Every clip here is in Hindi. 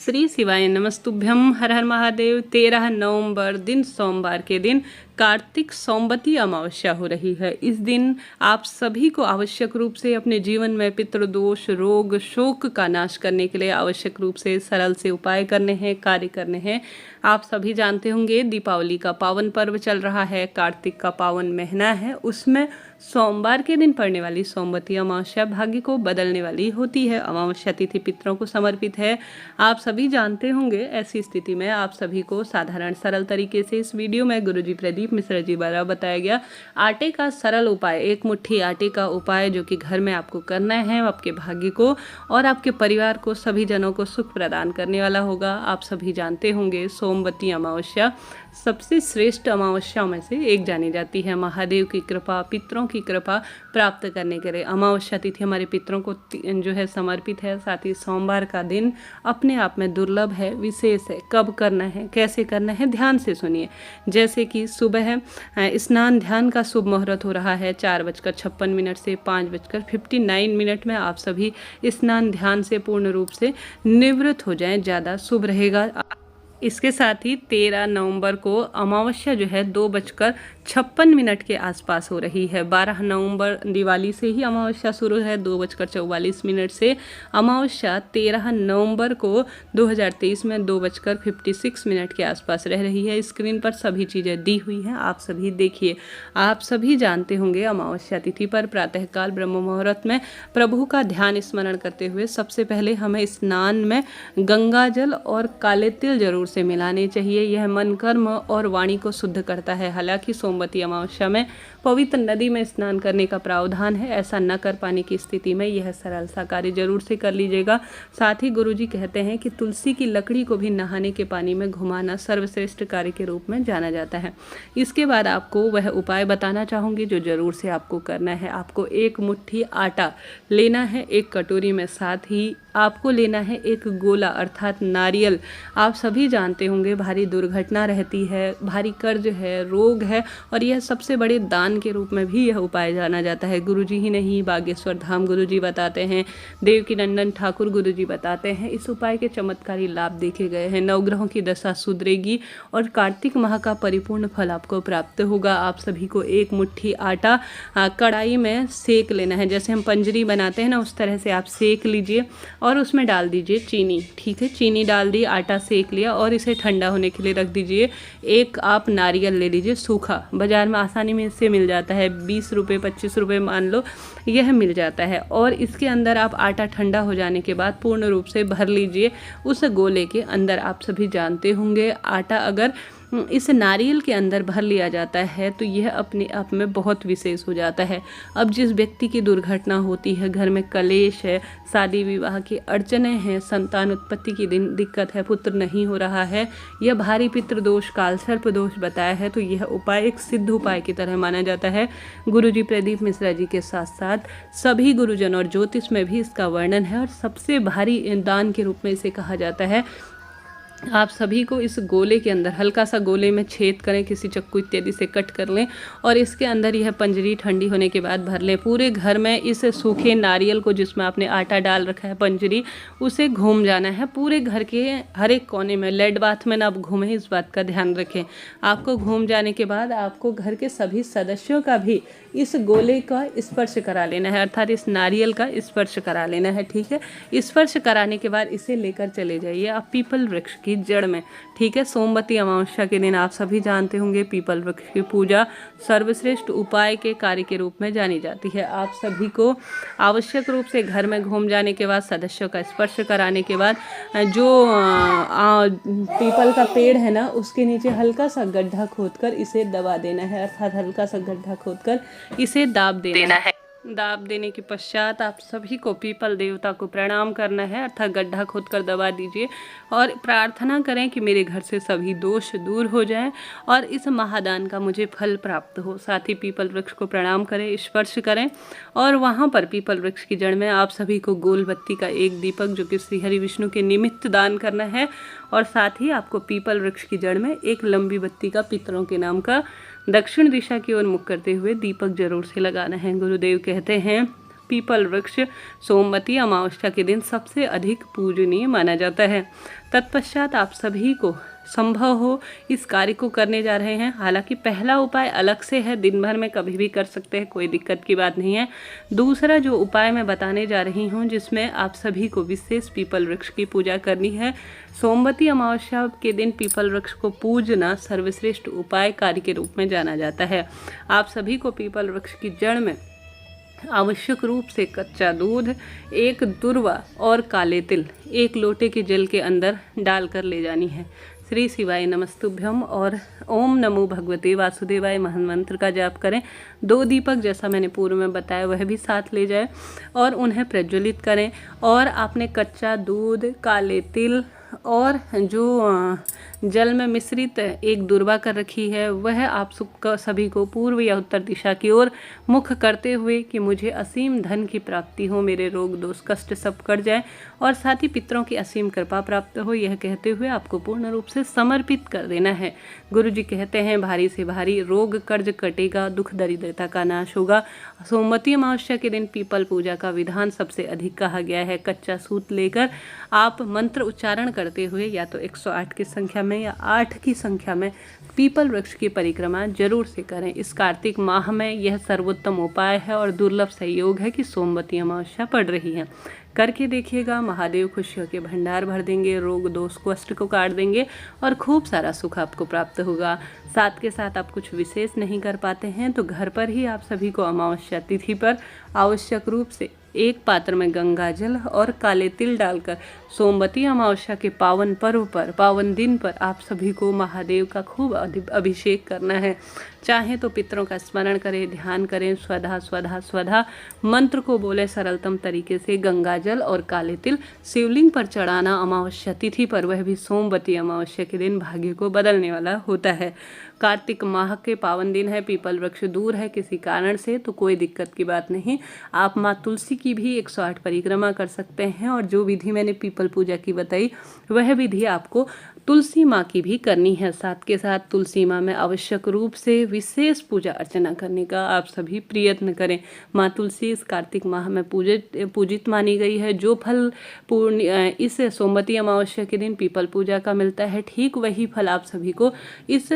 श्री शिवाय नमस्तुभ्यम। हर हर महादेव। 13 नवंबर दिन सोमवार के दिन कार्तिक सोमवती अमावस्या हो रही है। इस दिन आप सभी को आवश्यक रूप से अपने जीवन में पितृदोष, रोग, शोक का नाश करने के लिए आवश्यक रूप से सरल से उपाय करने हैं, कार्य करने हैं। आप सभी जानते होंगे दीपावली का पावन पर्व चल रहा है, कार्तिक का पावन महीना है, उसमें सोमवार के दिन पड़ने वाली सोमवती अमावस्या भाग्य को बदलने वाली होती है। अमावस्या तिथि पितरों को समर्पित है, आप सभी जानते होंगे। ऐसी स्थिति में आप सभी को साधारण सरल तरीके से इस वीडियो में गुरुजी प्रदीप मिश्रा जी द्वारा बताया गया आटे का सरल उपाय, एक मुट्ठी आटे का उपाय जो कि घर में आपको करना है, आपके भाग्य को और आपके परिवार को, सभी जनों को सुख प्रदान करने वाला होगा। आप सभी जानते होंगे सोमवती अमावस्या सबसे श्रेष्ठ अमावस्या में से एक जानी जाती है। महादेव की कृपा, पितरों की कृपा प्राप्त करने के लिए अमावस्या तिथि हमारे पितरों को जो है समर्पित है। साथ ही सोमवार का दिन अपने आप में दुर्लभ है, विशेष है। कब करना है, कैसे करना है, ध्यान से सुनिए। जैसे कि सुबह स्नान ध्यान का शुभ मुहूर्त हो रहा है 4:56 से 5:59 में आप सभी स्नान ध्यान से पूर्ण रूप से निवृत्त हो जाएं, ज़्यादा शुभ रहेगा। इसके साथ ही 13 नवंबर को अमावस्या जो है 2:56 के आसपास हो रही है। 12 नवंबर दिवाली से ही अमावस्या शुरू है, 2:44 से। अमावस्या 13 नवंबर को 2023 में 2:56 के आसपास रह रही है। स्क्रीन पर सभी चीज़ें दी हुई हैं, आप सभी देखिए। आप सभी जानते होंगे अमावस्या तिथि पर प्रातःकाल ब्रह्म मुहूर्त में प्रभु का ध्यान स्मरण करते हुए सबसे पहले हमें स्नान में गंगा जल और काले तिल जरूर से मिलाने चाहिए। यह मन, कर्म और वाणी को शुद्ध करता है। हालांकि सोमवती अमावस्या में पवित्र नदी में स्नान करने का प्रावधान है, ऐसा न कर पाने की स्थिति में यह सरल सा कार्य जरूर से कर लीजिएगा। साथ ही गुरुजी कहते हैं कि तुलसी की लकड़ी को भी नहाने के पानी में घुमाना सर्वश्रेष्ठ कार्य के रूप में जाना जाता है। इसके बाद आपको वह उपाय बताना चाहूँगी जो जरूर से आपको करना है। आपको एक मुट्ठी आटा लेना है एक कटोरी में, साथ ही आपको लेना है एक गोला अर्थात नारियल। आप सभी जानते होंगे भारी दुर्घटना रहती है, भारी कर्ज है, रोग है, और यह सबसे बड़े दान के रूप में भी यह उपाय जाना जाता है। गुरुजी ही नहीं, बागेश्वर धाम गुरुजी बताते हैं, देवकी नंदन ठाकुर गुरुजी बताते हैं, इस उपाय के चमत्कारी लाभ देखे गए हैं। नवग्रहों की दशा सुधरेगी और कार्तिक माह का परिपूर्ण फल आपको प्राप्त होगा। आप सभी को एक मुट्ठी आटा कढ़ाई में सेक लेना है। जैसे हम पंजरी बनाते हैं ना, उस तरह से आप सेक लीजिए और उसमें डाल दीजिए चीनी। ठीक है, चीनी डाल दी, आटा सेक लिया और इसे ठंडा होने के लिए रख दीजिए। एक आप नारियल ले लीजिए सूखा, बाजार में आसानी में इससे मिल जाता है, 20 रुपये 25 रुपये मान लो यह मिल जाता है। और इसके अंदर आप आटा ठंडा हो जाने के बाद पूर्ण रूप से भर लीजिए उस गोले के अंदर। आप सभी जानते होंगे आटा अगर इस नारियल के अंदर भर लिया जाता है तो यह अपने आप में बहुत विशेष हो जाता है। अब जिस व्यक्ति की दुर्घटना होती है, घर में कलेश है, शादी विवाह की अड़चने हैं, संतान उत्पत्ति की दिक्कत है, पुत्र नहीं हो रहा है, यह भारी पितृदोष, काल सर्प दोष बताया है, तो यह उपाय एक सिद्ध उपाय की तरह माना जाता है। गुरुजी प्रदीप मिश्रा जी के साथ साथ सभी गुरुजन और ज्योतिष में भी इसका वर्णन है और सबसे भारी दान के रूप में इसे कहा जाता है। आप सभी को इस गोले के अंदर हल्का सा गोले में छेद करें, किसी चक्कू इत्यादि से कट कर लें और इसके अंदर यह पंजरी ठंडी होने के बाद भर लें। पूरे घर में इस सूखे नारियल को जिसमें आपने आटा डाल रखा है पंजरी, उसे घूम जाना है पूरे घर के हर एक कोने में। लेड बाथ में ना आप घूमें, इस बात का ध्यान रखें। आपको घूम जाने के बाद आपको घर के सभी सदस्यों का भी इस गोले का स्पर्श करा लेना है, अर्थात इस नारियल का स्पर्श करा लेना है। ठीक है, स्पर्श कराने के बाद इसे लेकर चले जाइए आप पीपल वृक्ष की जड़ में। ठीक है, सोमवती अमावस्या के दिन आप सभी जानते होंगे पीपल वृक्ष की पूजा सर्वश्रेष्ठ उपाय के कार्य के रूप में जानी जाती है। आप सभी को आवश्यक रूप से घर में घूम जाने के बाद, सदस्यों का स्पर्श कराने के बाद, जो पीपल का पेड़ है ना, उसके नीचे हल्का सा गड्ढा खोदकर इसे दबा देना है, अर्थात हल्का सा गड्ढा खोदकर इसे दाब देना है। दाब देने के पश्चात आप सभी को पीपल देवता को प्रणाम करना है, अर्थात गड्ढा खोदकर दबा दीजिए और प्रार्थना करें कि मेरे घर से सभी दोष दूर हो जाएं और इस महादान का मुझे फल प्राप्त हो। साथ ही पीपल वृक्ष को प्रणाम करें, स्पर्श करें और वहाँ पर पीपल वृक्ष की जड़ में आप सभी को गोल बत्ती का एक दीपक जो कि श्री हरि विष्णु के निमित्त दान करना है और साथ ही आपको पीपल वृक्ष की जड़ में एक लंबी बत्ती का पितरों के नाम का दक्षिण दिशा की ओर मुख करते हुए दीपक जरूर से लगाना है। गुरुदेव कहते हैं पीपल वृक्ष सोमवती अमावस्या के दिन सबसे अधिक पूजनीय माना जाता है। तत्पश्चात आप सभी को संभव हो इस कार्य को करने जा रहे हैं। हालांकि पहला उपाय अलग से है, दिन भर में कभी भी कर सकते हैं, कोई दिक्कत की बात नहीं है। दूसरा जो उपाय मैं बताने जा रही हूँ, जिसमें आप सभी को विशेष पीपल वृक्ष की पूजा करनी है। सोमवती अमावस्या के दिन पीपल वृक्ष को पूजना सर्वश्रेष्ठ उपाय कार्य के रूप में जाना जाता है। आप सभी को पीपल वृक्ष की जड़ में आवश्यक रूप से कच्चा दूध, एक दुर्वा और काले तिल 1 लोटे के जल के अंदर डालकर ले जानी है। श्री शिवाय नमस्तुभ्यम और ओम नमो भगवते वासुदेवाय महामंत्र का जाप करें। 2 दीपक जैसा मैंने पूर्व में बताया वह भी साथ ले जाए और उन्हें प्रज्वलित करें। और आपने कच्चा दूध, काले तिल और जो जल में मिश्रित एक दुर्वा कर रखी है, वह आप सभी को पूर्व या उत्तर दिशा की ओर मुख करते हुए कि मुझे असीम धन की प्राप्ति हो, मेरे रोग दोष कष्ट सब कट जाए और साथ ही पितरों की असीम कृपा प्राप्त हो, यह कहते हुए आपको पूर्ण रूप से समर्पित कर देना है। गुरु जी कहते हैं, भारी से भारी रोग कर्ज कटेगा, दुख दरिद्रता का नाश होगा। सोमवती अमावस्या के दिन पीपल पूजा का विधान सबसे अधिक कहा गया है। कच्चा सूत लेकर आप मंत्र उच्चारण करते हुए या तो 108 की संख्या में या 8 की संख्या में पीपल वृक्ष की परिक्रमा जरूर से करें। इस कार्तिक माह में यह सर्वोत्तम उपाय है और दुर्लभ संयोग है कि सोमवती अमावस्या पड़ रही है। करके देखिएगा, महादेव खुशियों के भंडार भर देंगे, रोग दोष कष्ट को काट देंगे और खूब सारा सुख आपको प्राप्त होगा। साथ के साथ आप कुछ विशेष नहीं कर पाते हैं तो घर पर ही आप सभी को अमावस्या तिथि पर आवश्यक रूप से एक पात्र में गंगा जल और काले तिल डालकर सोमवती अमावस्या के पावन पर्व पर, पावन दिन पर आप सभी को महादेव का खूब अभिषेक करना है। चाहे तो पितरों का स्मरण करें, ध्यान करें, स्वधा स्वधा स्वधा मंत्र को बोले सरलतम तरीके से। गंगा जल और काले तिल शिवलिंग पर चढ़ाना अमावस्या तिथि पर, वह भी सोमवती अमावस्या के दिन भाग्य को बदलने वाला होता है। कार्तिक माह के पावन दिन है, पीपल वृक्ष दूर है किसी कारण से तो कोई दिक्कत की बात नहीं। आप माँ तुलसी की भी 108 परिक्रमा कर सकते हैं और जो विधि मैंने पीपल पूजा की बताई वह विधि आपको तुलसी माँ की भी करनी है। साथ के साथ तुलसी माँ में आवश्यक रूप से विशेष पूजा अर्चना करने का आप सभी प्रयत्न करें। माँ तुलसी इस कार्तिक माह में पूजित मानी गई है। जो फल इस सोमवती अमावस्या के दिन पीपल पूजा का मिलता है, ठीक वही फल आप सभी को इस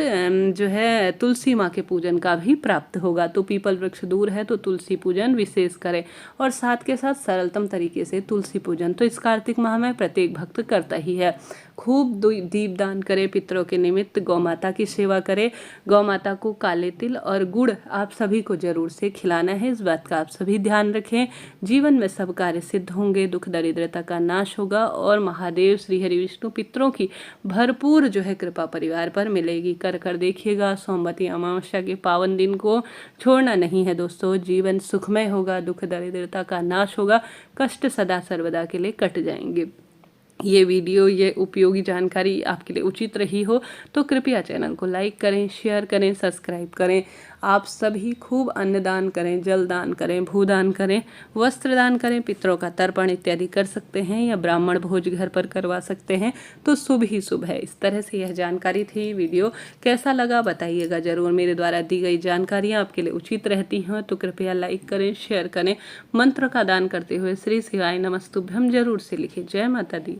जो है तुलसी माँ के पूजन का भी प्राप्त होगा। तो पीपल वृक्ष दूर है तो तुलसी पूजन विशेष करें और साथ के साथ सरलतम तरीके से तुलसी पूजन तो इस कार्तिक माह में प्रत्येक भक्त करता ही है। खूब दीपदान करें, पितरों के निमित्त गौ माता की सेवा करें। गौ माता को काले तिल और गुड़ आप सभी को जरूर से खिलाना है। इस बात का आप सभी ध्यान रखें। जीवन में सब कार्य सिद्ध होंगे, दुख दरिद्रता का नाश होगा और महादेव श्री हरि विष्णु पितरों की भरपूर जो है कृपा परिवार पर मिलेगी। कर देखिएगा, सोमवती अमावस्या के पावन दिन को छोड़ना नहीं है दोस्तों। जीवन सुखमय होगा, दुख दरिद्रता का नाश होगा, कष्ट सदा सर्वदा के लिए कट जाएंगे। ये वीडियो, ये उपयोगी जानकारी आपके लिए उचित रही हो तो कृपया चैनल को लाइक करें, शेयर करें, सब्सक्राइब करें। आप सभी खूब अन्नदान करें, जल दान करें, भूदान करें, वस्त्र दान करें, पितरों का तर्पण इत्यादि कर सकते हैं या ब्राह्मण भोज घर पर करवा सकते हैं तो शुभ ही शुभ है। इस तरह से यह जानकारी थी। वीडियो कैसा लगा बताइएगा ज़रूर। मेरे द्वारा दी गई जानकारियाँ आपके लिए उचित रहती हैं तो कृपया लाइक करें, शेयर करें। मंत्र का दान करते हुए श्री शिवाय नमस्तुभ्यम जरूर से लिखें। जय माता दी।